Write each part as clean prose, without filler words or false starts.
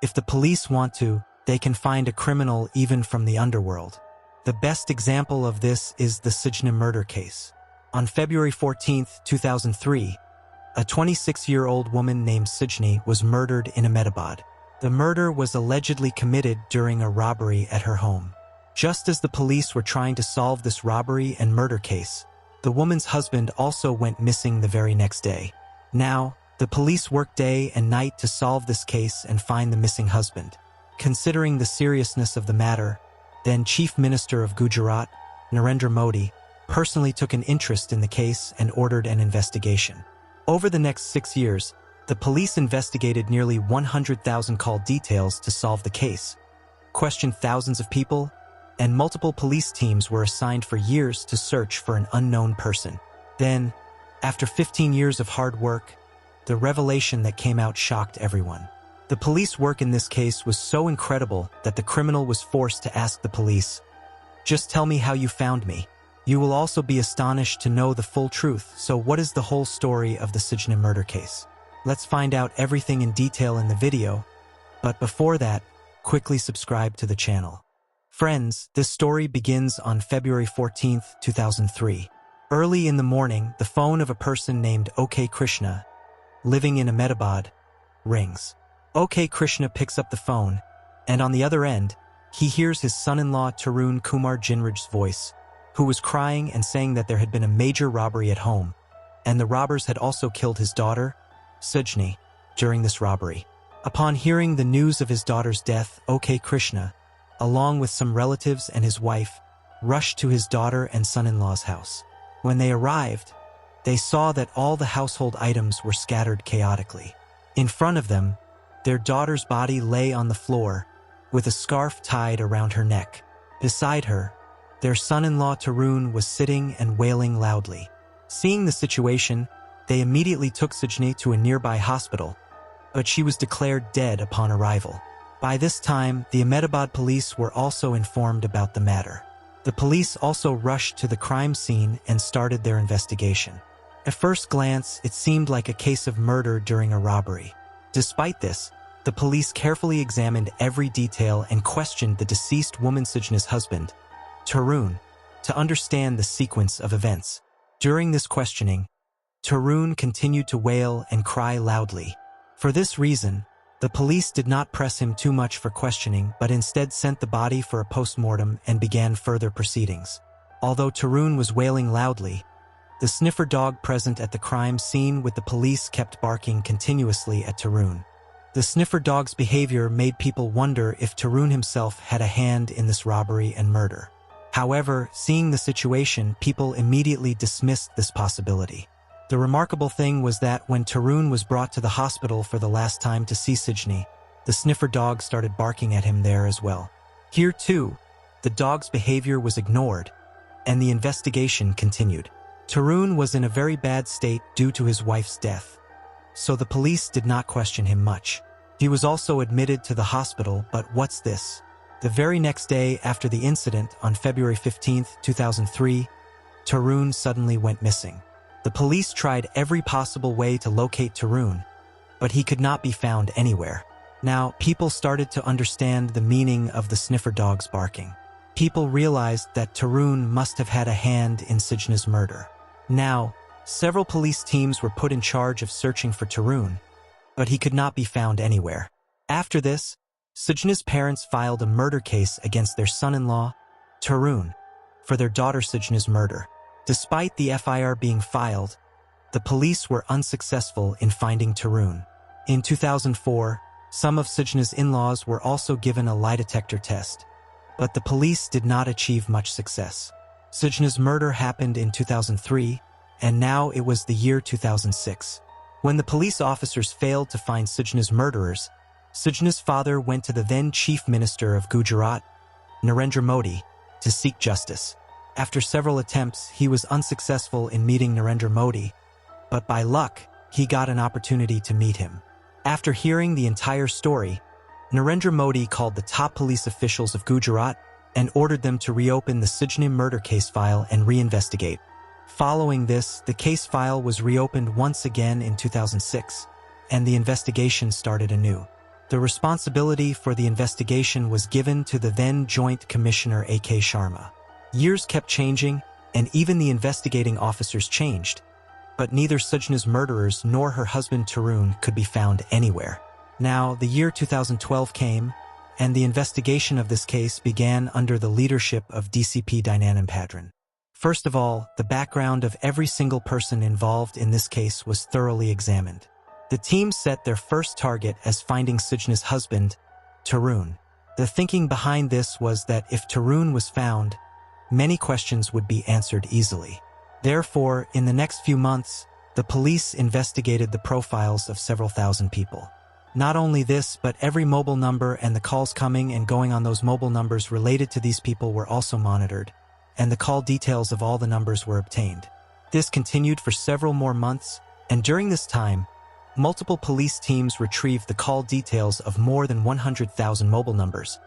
If the police want to, they can find a criminal even from the underworld. The best example of this is the Sijna murder case. On February 14, 2003, a 26-year-old woman named Sijni was murdered in Ahmedabad. The murder was allegedly committed during a robbery at her home. Just as the police were trying to solve this robbery and murder case, the woman's husband also went missing the very next day. Now, the police worked day and night to solve this case and find the missing husband. Considering the seriousness of the matter, then Chief Minister of Gujarat, Narendra Modi, personally took an interest in the case and ordered an investigation. Over the next 6 years, the police investigated nearly 100,000 call details to solve the case, questioned thousands of people, and multiple police teams were assigned for years to search for an unknown person. Then, after 15 years of hard work, the revelation that came out shocked everyone. The police work in this case was so incredible that the criminal was forced to ask the police, "Just tell me how you found me." You will also be astonished to know the full truth. So what is the whole story of the Sijna murder case? Let's find out everything in detail in the video, but before that, quickly subscribe to the channel. Friends, this story begins on February 14, 2003. Early in the morning, the phone of a person named OK Krishna, living in Ahmedabad, rings. OK Krishna picks up the phone, and on the other end, he hears his son-in-law Tarun Kumar Jinraj's voice, who was crying and saying that there had been a major robbery at home, and the robbers had also killed his daughter, Sijni, during this robbery. Upon hearing the news of his daughter's death, OK Krishna, along with some relatives and his wife, rushed to his daughter and son-in-law's house. When they arrived, they saw that all the household items were scattered chaotically. In front of them, their daughter's body lay on the floor, with a scarf tied around her neck. Beside her, their son-in-law Tarun was sitting and wailing loudly. Seeing the situation, they immediately took Sijni to a nearby hospital, but she was declared dead upon arrival. By this time, the Ahmedabad police were also informed about the matter. The police also rushed to the crime scene and started their investigation. At first glance, it seemed like a case of murder during a robbery. Despite this, the police carefully examined every detail and questioned the deceased woman Sijna's husband, Tarun, to understand the sequence of events. During this questioning, Tarun continued to wail and cry loudly. For this reason, the police did not press him too much for questioning, but instead sent the body for a post-mortem and began further proceedings. Although Tarun was wailing loudly, the sniffer dog present at the crime scene with the police kept barking continuously at Tarun. The sniffer dog's behavior made people wonder if Tarun himself had a hand in this robbery and murder. However, seeing the situation, people immediately dismissed this possibility. The remarkable thing was that when Tarun was brought to the hospital for the last time to see Sijni, the sniffer dog started barking at him there as well. Here too, the dog's behavior was ignored, and the investigation continued. Tarun was in a very bad state due to his wife's death, so the police did not question him much. He was also admitted to the hospital, but what's this? The very next day after the incident, on February 15, 2003, Tarun suddenly went missing. The police tried every possible way to locate Tarun, but he could not be found anywhere. Now, people started to understand the meaning of the sniffer dog's barking. People realized that Tarun must have had a hand in Sijna's murder. Now, several police teams were put in charge of searching for Tarun, but he could not be found anywhere. After this, Sijna's parents filed a murder case against their son-in-law, Tarun, for their daughter Sijna's murder. Despite the FIR being filed, the police were unsuccessful in finding Tarun. In 2004, some of Sijna's in-laws were also given a lie detector test, but the police did not achieve much success. Sijna's murder happened in 2003, and now it was the year 2006. When the police officers failed to find Sijna's murderers, Sijna's father went to the then Chief Minister of Gujarat, Narendra Modi, to seek justice. After several attempts, he was unsuccessful in meeting Narendra Modi, but by luck, he got an opportunity to meet him. After hearing the entire story, Narendra Modi called the top police officials of Gujarat and ordered them to reopen the Sijna murder case file and reinvestigate. Following this, the case file was reopened once again in 2006, and the investigation started anew. The responsibility for the investigation was given to the then Joint Commissioner A.K. Sharma. Years kept changing, and even the investigating officers changed, but neither Sujna's murderers nor her husband Tarun could be found anywhere. Now, the year 2012 came, and the investigation of this case began under the leadership of DCP Dynanand Padran. First of all, the background of every single person involved in this case was thoroughly examined. The team set their first target as finding Sujna's husband, Tarun. The thinking behind this was that if Tarun was found, many questions would be answered easily. Therefore, in the next few months, the police investigated the profiles of several thousand people. Not only this, but every mobile number and the calls coming and going on those mobile numbers related to these people were also monitored, and the call details of all the numbers were obtained. This continued for several more months, and during this time, multiple police teams retrieved the call details of more than 100,000 mobile numbers,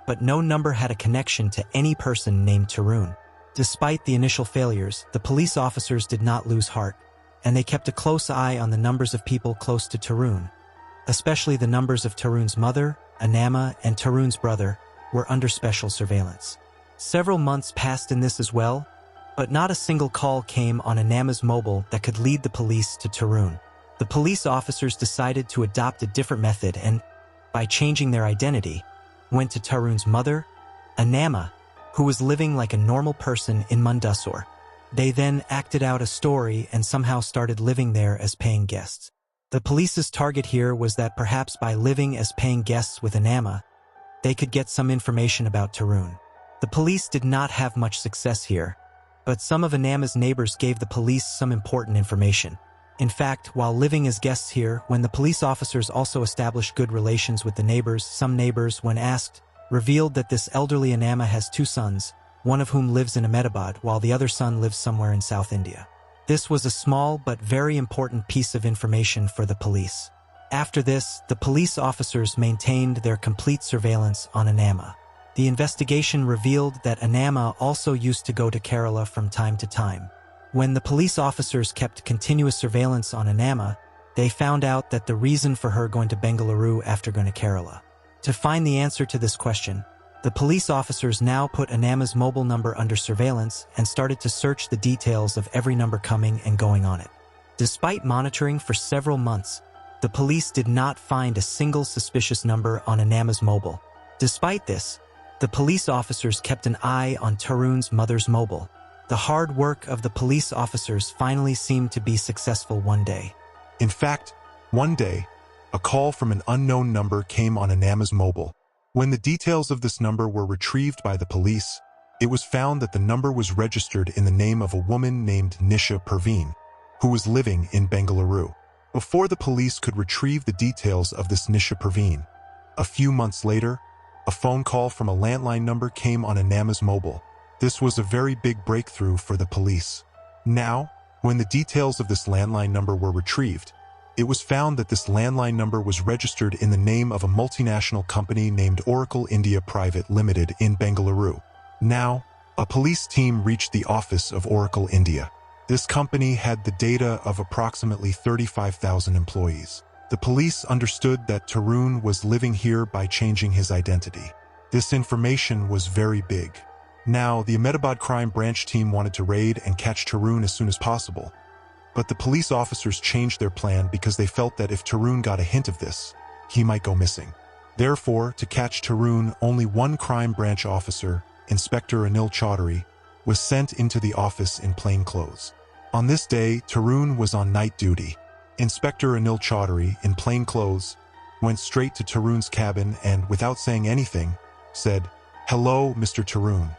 but no number had a connection to any person named Tarun. Despite the initial failures, the police officers did not lose heart, and they kept a close eye on the numbers of people close to Tarun. Especially the numbers of Tarun's mother, Anama, and Tarun's brother were under special surveillance. Several months passed in this as well, but not a single call came on Anama's mobile that could lead the police to Tarun. The police officers decided to adopt a different method and, by changing their identity, went to Tarun's mother, Anama, who was living like a normal person in Mandsaur. They then acted out a story and somehow started living there as paying guests. The police's target here was that perhaps by living as paying guests with Anama, they could get some information about Tarun. The police did not have much success here, but some of Anama's neighbors gave the police some important information. In fact, while living as guests here, when the police officers also established good relations with the neighbors, some neighbors, when asked, revealed that this elderly Anama has two sons, one of whom lives in Ahmedabad while the other son lives somewhere in South India. This was a small but very important piece of information for the police. After this, the police officers maintained their complete surveillance on Anama. The investigation revealed that Anama also used to go to Kerala from time to time. When the police officers kept continuous surveillance on Anama, they found out that the reason for her going to Bengaluru after going to Kerala. To find the answer to this question, the police officers now put Anama's mobile number under surveillance and started to search the details of every number coming and going on it. Despite monitoring for several months, the police did not find a single suspicious number on Anama's mobile. Despite this, the police officers kept an eye on Tarun's mother's mobile. The hard work of the police officers finally seemed to be successful one day. In fact, one day, a call from an unknown number came on Anama's mobile. When the details of this number were retrieved by the police, it was found that the number was registered in the name of a woman named Nisha Perveen, who was living in Bengaluru. Before the police could retrieve the details of this Nisha Perveen, a few months later, a phone call from a landline number came on Anama's mobile. This was a very big breakthrough for the police. Now, when the details of this landline number were retrieved, it was found that this landline number was registered in the name of a multinational company named Oracle India Private Limited in Bengaluru. Now, a police team reached the office of Oracle India. This company had the data of approximately 35,000 employees. The police understood that Tarun was living here by changing his identity. This information was very big. Now, the Ahmedabad crime branch team wanted to raid and catch Tarun as soon as possible. But the police officers changed their plan because they felt that if Tarun got a hint of this, he might go missing. Therefore, to catch Tarun, only one crime branch officer, Inspector Anil Chaudhary, was sent into the office in plain clothes. On this day, Tarun was on night duty. Inspector Anil Chaudhary, in plain clothes, went straight to Tarun's cabin and, without saying anything, said, "Hello, Mr. Tarun,"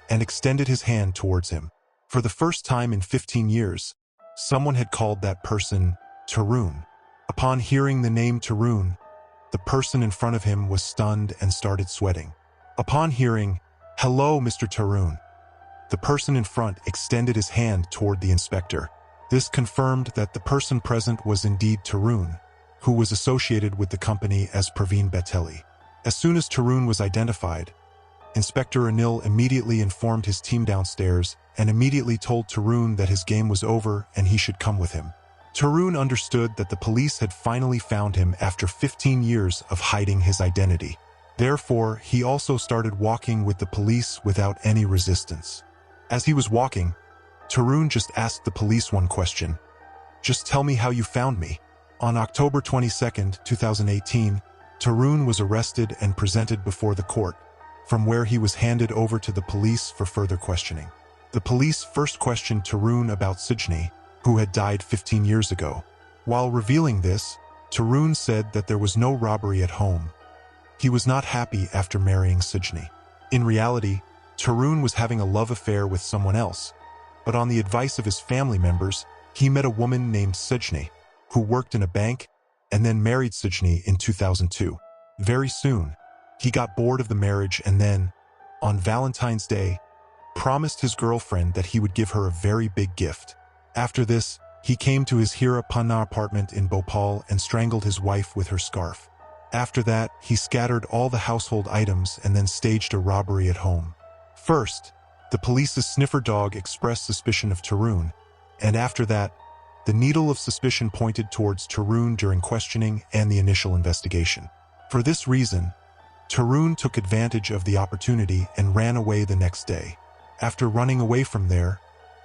and extended his hand towards him. For the first time in 15 years, someone had called that person Tarun. Upon hearing the name Tarun, the person in front of him was stunned and started sweating. Upon hearing, "Hello, Mr. Tarun," the person in front extended his hand toward the inspector. This confirmed that the person present was indeed Tarun, who was associated with the company as Praveen Betelli. As soon as Tarun was identified, Inspector Anil immediately informed his team downstairs and immediately told Tarun that his game was over and he should come with him. Tarun understood that the police had finally found him after 15 years of hiding his identity. Therefore, he also started walking with the police without any resistance. As he was walking, Tarun just asked the police one question: "Just tell me how you found me." On October 22, 2018, Tarun was arrested and presented before the court, from where he was handed over to the police for further questioning. The police first questioned Tarun about Sijni, who had died 15 years ago. While revealing this, Tarun said that there was no robbery at home. He was not happy after marrying Sijni. In reality, Tarun was having a love affair with someone else, but on the advice of his family members, he met a woman named Sijni, who worked in a bank and then married Sijni in 2002. Very soon, he got bored of the marriage and then, on Valentine's Day, promised his girlfriend that he would give her a very big gift. After this, he came to his Hira Panna apartment in Bhopal and strangled his wife with her scarf. After that, he scattered all the household items and then staged a robbery at home. First, the police's sniffer dog expressed suspicion of Tarun, and after that, the needle of suspicion pointed towards Tarun during questioning and the initial investigation. For this reason, Tarun took advantage of the opportunity and ran away the next day. After running away from there,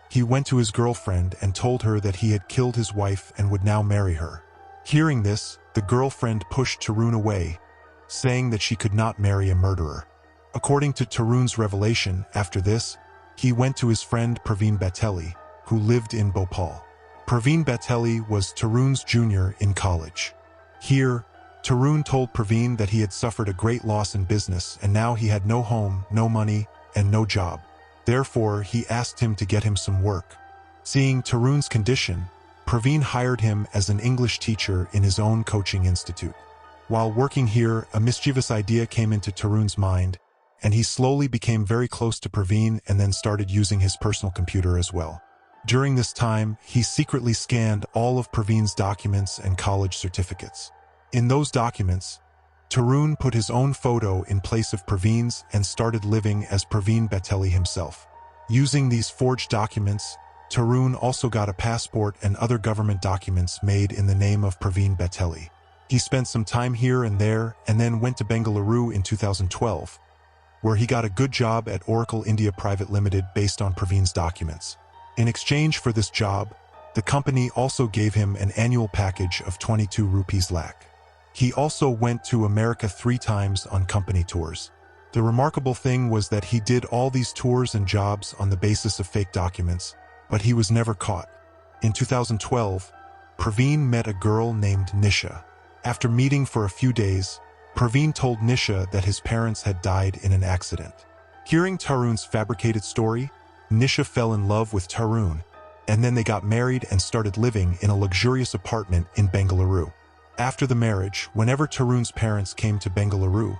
he went to his girlfriend and told her that he had killed his wife and would now marry her. Hearing this, the girlfriend pushed Tarun away, saying that she could not marry a murderer. According to Tarun's revelation, after this, he went to his friend Praveen Batelli, who lived in Bhopal. Praveen Batelli was Tarun's junior in college. Here, Tarun told Praveen that he had suffered a great loss in business and now he had no home, no money, and no job. Therefore, he asked him to get him some work. Seeing Tarun's condition, Praveen hired him as an English teacher in his own coaching institute. While working here, a mischievous idea came into Tarun's mind, and he slowly became very close to Praveen and then started using his personal computer as well. During this time, he secretly scanned all of Praveen's documents and college certificates. In those documents, Tarun put his own photo in place of Praveen's and started living as Praveen Batelli himself. Using these forged documents, Tarun also got a passport and other government documents made in the name of Praveen Batelli. He spent some time here and there and then went to Bengaluru in 2012, where he got a good job at Oracle India Private Limited based on Praveen's documents. In exchange for this job, the company also gave him an annual package of 22 rupees lakh. He also went to America 3 times on company tours. The remarkable thing was that he did all these tours and jobs on the basis of fake documents, but he was never caught. In 2012, Praveen met a girl named Nisha. After meeting for a few days, Praveen told Nisha that his parents had died in an accident. Hearing Tarun's fabricated story, Nisha fell in love with Tarun, and then they got married and started living in a luxurious apartment in Bengaluru. After the marriage, whenever Tarun's parents came to Bengaluru,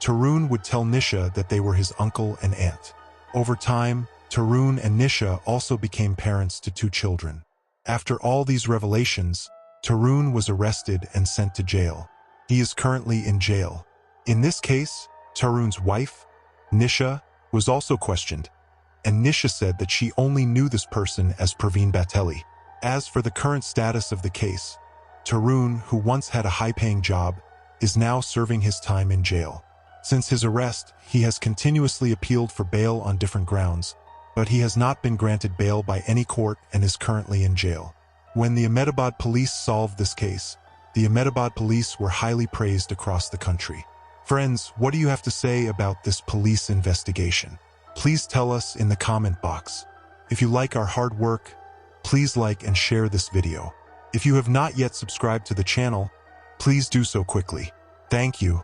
Tarun would tell Nisha that they were his uncle and aunt. Over time, Tarun and Nisha also became parents to 2 children. After all these revelations, Tarun was arrested and sent to jail. He is currently in jail. In this case, Tarun's wife, Nisha, was also questioned, and Nisha said that she only knew this person as Praveen Batelli. As for the current status of the case, Tarun, who once had a high-paying job, is now serving his time in jail. Since his arrest, he has continuously appealed for bail on different grounds, but he has not been granted bail by any court and is currently in jail. When the Ahmedabad police solved this case, the Ahmedabad police were highly praised across the country. Friends, what do you have to say about this police investigation? Please tell us in the comment box. If you like our hard work, please like and share this video. If you have not yet subscribed to the channel, please do so quickly. Thank you.